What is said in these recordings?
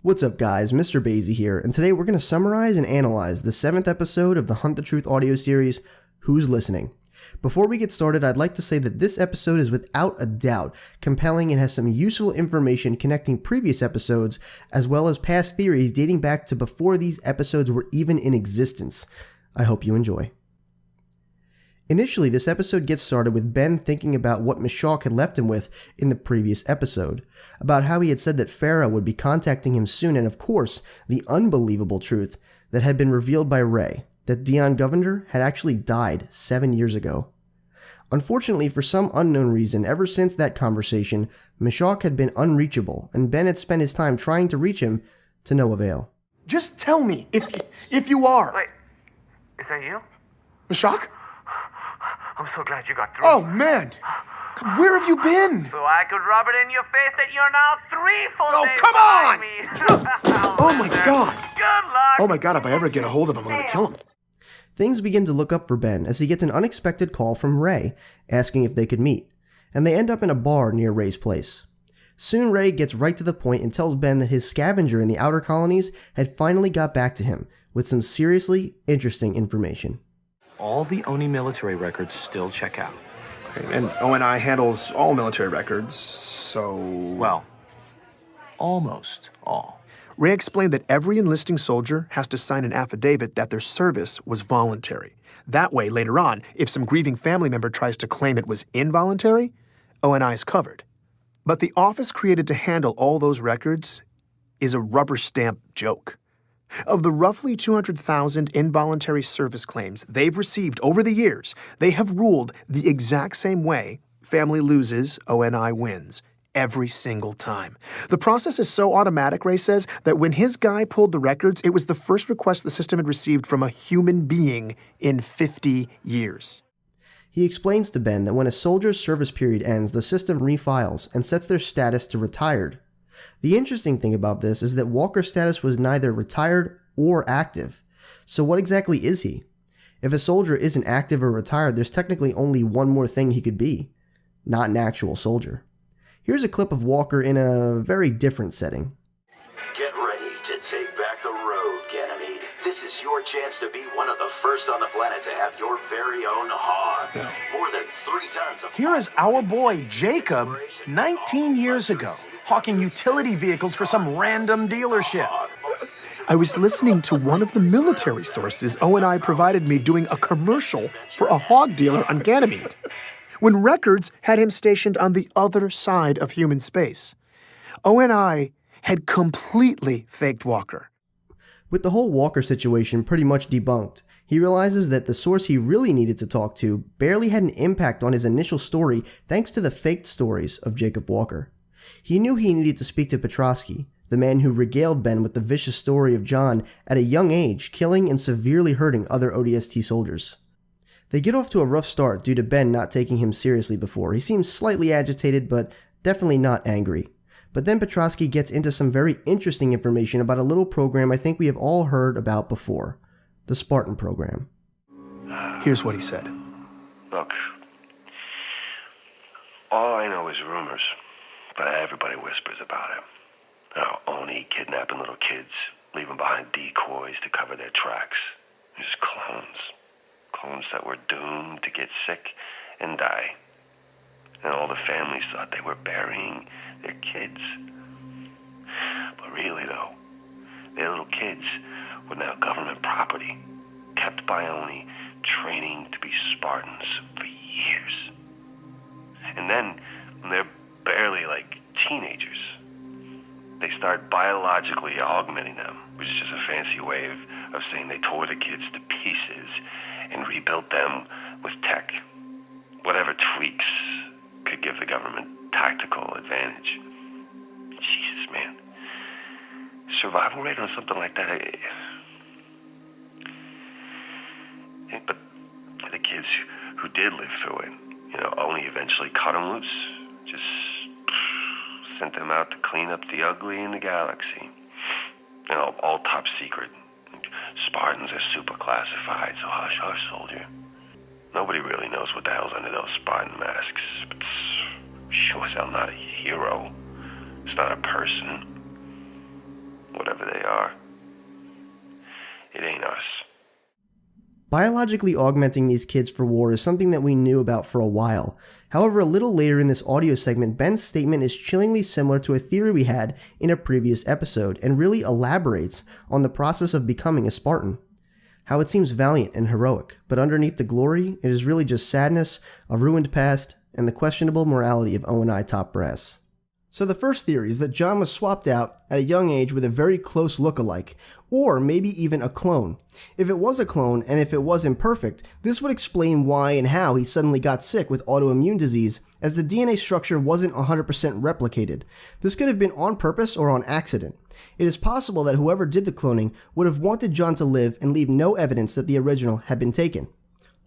What's up guys, MrBayeasy here, and today we're going to summarize and analyze the 7th episode of the Hunt the Truth audio series, Who's Listening? Before we get started, I'd like to say that this episode is without a doubt compelling and has some useful information connecting previous episodes, as well as past theories dating back to before these episodes were even in existence. I hope you enjoy. Initially, this episode gets started with Ben thinking about what MacLeod had left him with in the previous episode, about how he had said that Pharaoh would be contacting him soon, and of course, the unbelievable truth that had been revealed by Ray, that Dion Govender had actually died 7 years ago. Unfortunately, for some unknown reason, ever since that conversation, MacLeod had been unreachable, and Ben had spent his time trying to reach him to no avail. Just tell me, if you are. Wait, is that you? MacLeod? I'm so glad you got through. Oh, man. Where have you been? So I could rub it in your face that you're now 3 full Oh, days come behind on! me. Oh, my God. Good luck. Oh, my God, if I ever get a hold of him, I'm going to kill him. Things begin to look up for Ben as he gets an unexpected call from Ray, asking if they could meet, and they end up in a bar near Ray's place. Soon Ray gets right to the point and tells Ben that his scavenger in the outer colonies had finally got back to him with some seriously interesting information. All the Oni military records still check out. And ONI handles all military records, so... Well, almost all. Ray explained that every enlisting soldier has to sign an affidavit that their service was voluntary. That way, later on, if some grieving family member tries to claim it was involuntary, ONI is covered. But the office created to handle all those records is a rubber stamp joke. Of the roughly 200,000 involuntary service claims they've received over the years, they have ruled the exact same way: family loses, ONI wins. Every single time. The process is so automatic, Ray says, that when his guy pulled the records, it was the first request the system had received from a human being in 50 years. He explains to Ben that when a soldier's service period ends, the system refiles and sets their status to retired. The interesting thing about this is that Walker's status was neither retired or active. So what exactly is he? If a soldier isn't active or retired, there's technically only one more thing he could be: not an actual soldier. Here's a clip of Walker in a very different setting. Get ready to take back the road, Ganymede. This is your chance to be one of the first on the planet to have your very own hog. More than 3 tons of... Here is our boy Jacob, 19 years ago, hawking utility vehicles for some random dealership. I was listening to one of the military sources ONI provided me doing a commercial for a hog dealer on Ganymede, when records had him stationed on the other side of human space. ONI had completely faked Walker. With the whole Walker situation pretty much debunked, he realizes that the source he really needed to talk to barely had an impact on his initial story thanks to the faked stories of Jacob Walker. He knew he needed to speak to Petrosky, the man who regaled Ben with the vicious story of John at a young age, killing and severely hurting other ODST soldiers. They get off to a rough start due to Ben not taking him seriously before. He seems slightly agitated, but definitely not angry. But then Petrosky gets into some very interesting information about a little program I think we have all heard about before: the Spartan program. Here's what he said. Look, all I know is rumors, but everybody whispers about it. Oni kidnapping little kids, leaving behind decoys to cover their tracks. Just clones. Clones that were doomed to get sick and die. And all the families thought they were burying their kids. But really, though, their little kids were now government property, kept by Oni, training to be Spartans for years. And then, when they're barely like teenagers, they start biologically augmenting them, which is just a fancy way of saying they tore the kids to pieces and rebuilt them with tech. Whatever tweaks could give the government tactical advantage. Jesus, man. Survival rate on something like that. But the kids who did live through it, only eventually cut them loose. Just sent them out to clean up the ugly in the galaxy. All top secret. Spartans are super classified, so hush, hush, soldier. Nobody really knows what the hell's under those Spartan masks, but it's sure as hell not a hero. It's not a person. whatever they are. It ain't us. Biologically augmenting these kids for war is something that we knew about for a while. However, a little later in this audio segment, Ben's statement is chillingly similar to a theory we had in a previous episode, and really elaborates on the process of becoming a Spartan. How it seems valiant and heroic, but underneath the glory, it is really just sadness, a ruined past, and the questionable morality of O&I top brass. So the first theory is that John was swapped out at a young age with a very close look-alike, or maybe even a clone. If it was a clone, and if it was imperfect, this would explain why and how he suddenly got sick with autoimmune disease, as the DNA structure wasn't 100% replicated. This could have been on purpose or on accident. It is possible that whoever did the cloning would have wanted John to live and leave no evidence that the original had been taken.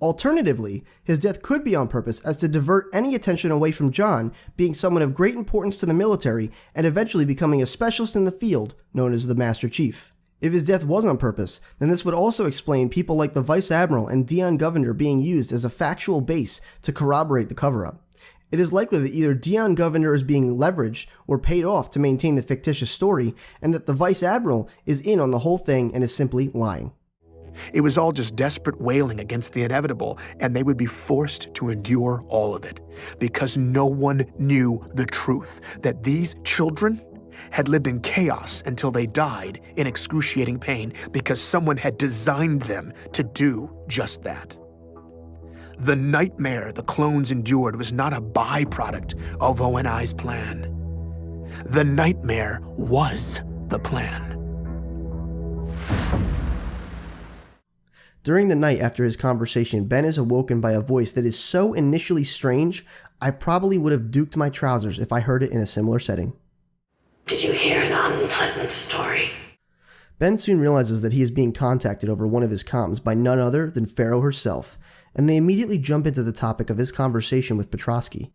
Alternatively, his death could be on purpose as to divert any attention away from John being someone of great importance to the military and eventually becoming a specialist in the field known as the Master Chief. If his death was on purpose, then this would also explain people like the Vice Admiral and Dion Governor being used as a factual base to corroborate the cover-up. It is likely that either Dion Governor is being leveraged or paid off to maintain the fictitious story, and that the Vice Admiral is in on the whole thing and is simply lying. It was all just desperate wailing against the inevitable, and they would be forced to endure all of it, because no one knew the truth, that these children had lived in chaos until they died in excruciating pain because someone had designed them to do just that. The nightmare the clones endured was not a byproduct of O&I's plan. The nightmare was the plan. During the night after his conversation, Ben is awoken by a voice that is so initially strange, I probably would have duked my trousers if I heard it in a similar setting. Did you hear an unpleasant story? Ben soon realizes that he is being contacted over one of his comms by none other than Pharaoh herself, and they immediately jump into the topic of his conversation with Petrosky.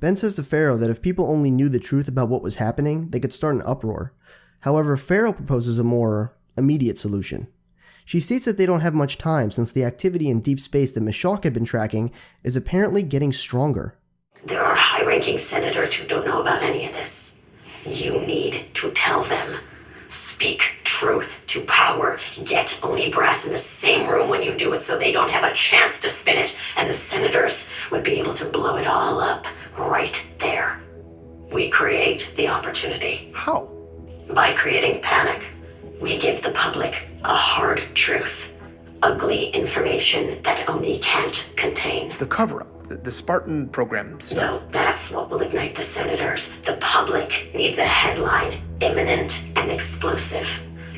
Ben says to Pharaoh that if people only knew the truth about what was happening, they could start an uproar. However, Pharaoh proposes a more immediate solution. She states that they don't have much time since the activity in deep space that Mashak had been tracking is apparently getting stronger. There are high-ranking senators who don't know about any of this. You need to tell them. Speak truth to power. Get Oni Brass in the same room when you do it so they don't have a chance to spin it, and the senators would be able to blow it all up right there. We create the opportunity. How? By creating panic. We give the public a hard truth. Ugly information that Oni can't contain. The cover-up, the Spartan program stuff. No, that's what will ignite the senators. The public needs a headline, imminent and explosive.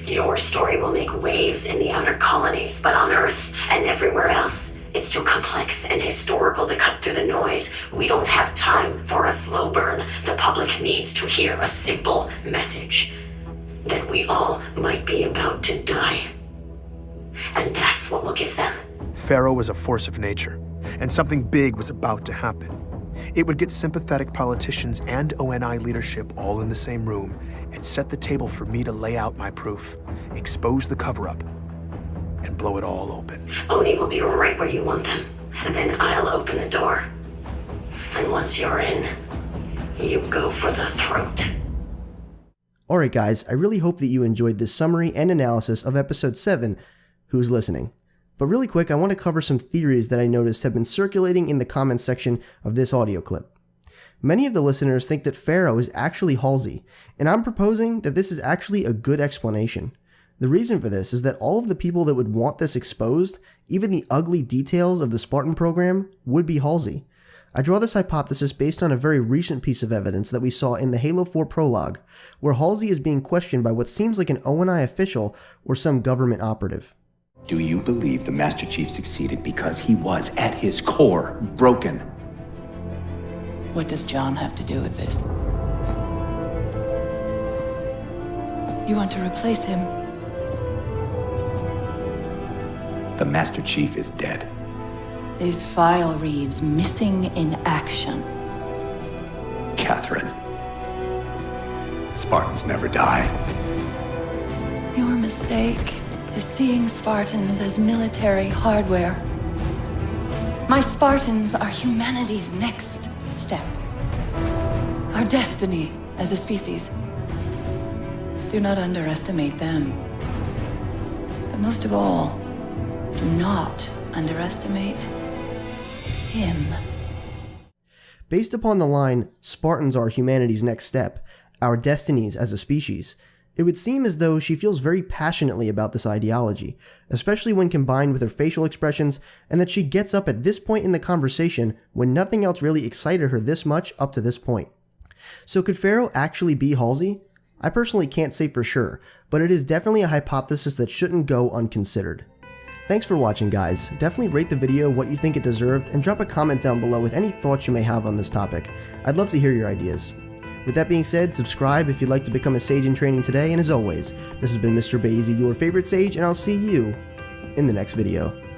Your story will make waves in the outer colonies, but on Earth and everywhere else, it's too complex and historical to cut through the noise. We don't have time for a slow burn. The public needs to hear a simple message. That we all might be about to die. And that's what we'll give them. Pharaoh was a force of nature, and something big was about to happen. It would get sympathetic politicians and ONI leadership all in the same room and set the table for me to lay out my proof, expose the cover-up, and blow it all open. Oni will be right where you want them, and then I'll open the door. And once you're in, you go for the throat. Alright guys, I really hope that you enjoyed this summary and analysis of episode 7, Who's Listening? But really quick, I want to cover some theories that I noticed have been circulating in the comments section of this audio clip. Many of the listeners think that Pharaoh is actually Halsey, and I'm proposing that this is actually a good explanation. The reason for this is that all of the people that would want this exposed, even the ugly details of the Spartan program, would be Halsey. I draw this hypothesis based on a very recent piece of evidence that we saw in the Halo 4 prologue, where Halsey is being questioned by what seems like an ONI official or some government operative. Do you believe the Master Chief succeeded because he was, at his core, broken? What does John have to do with this? You want to replace him? The Master Chief is dead. His file reads, missing in action. Catherine. Spartans never die. Your mistake is seeing Spartans as military hardware. My Spartans are humanity's next step. Our destiny as a species. Do not underestimate them. But most of all, do not underestimate him. Based upon the line, Spartans are humanity's next step, our destinies as a species, it would seem as though she feels very passionately about this ideology, especially when combined with her facial expressions, and that she gets up at this point in the conversation when nothing else really excited her this much up to this point. So could Pharaoh actually be Halsey? I personally can't say for sure, but it is definitely a hypothesis that shouldn't go unconsidered. Thanks for watching, guys. Definitely rate the video what you think it deserved, and drop a comment down below with any thoughts you may have on this topic. I'd love to hear your ideas. With that being said, subscribe if you'd like to become a sage in training today, and as always, this has been MrBayeasy, your favorite sage, and I'll see you in the next video.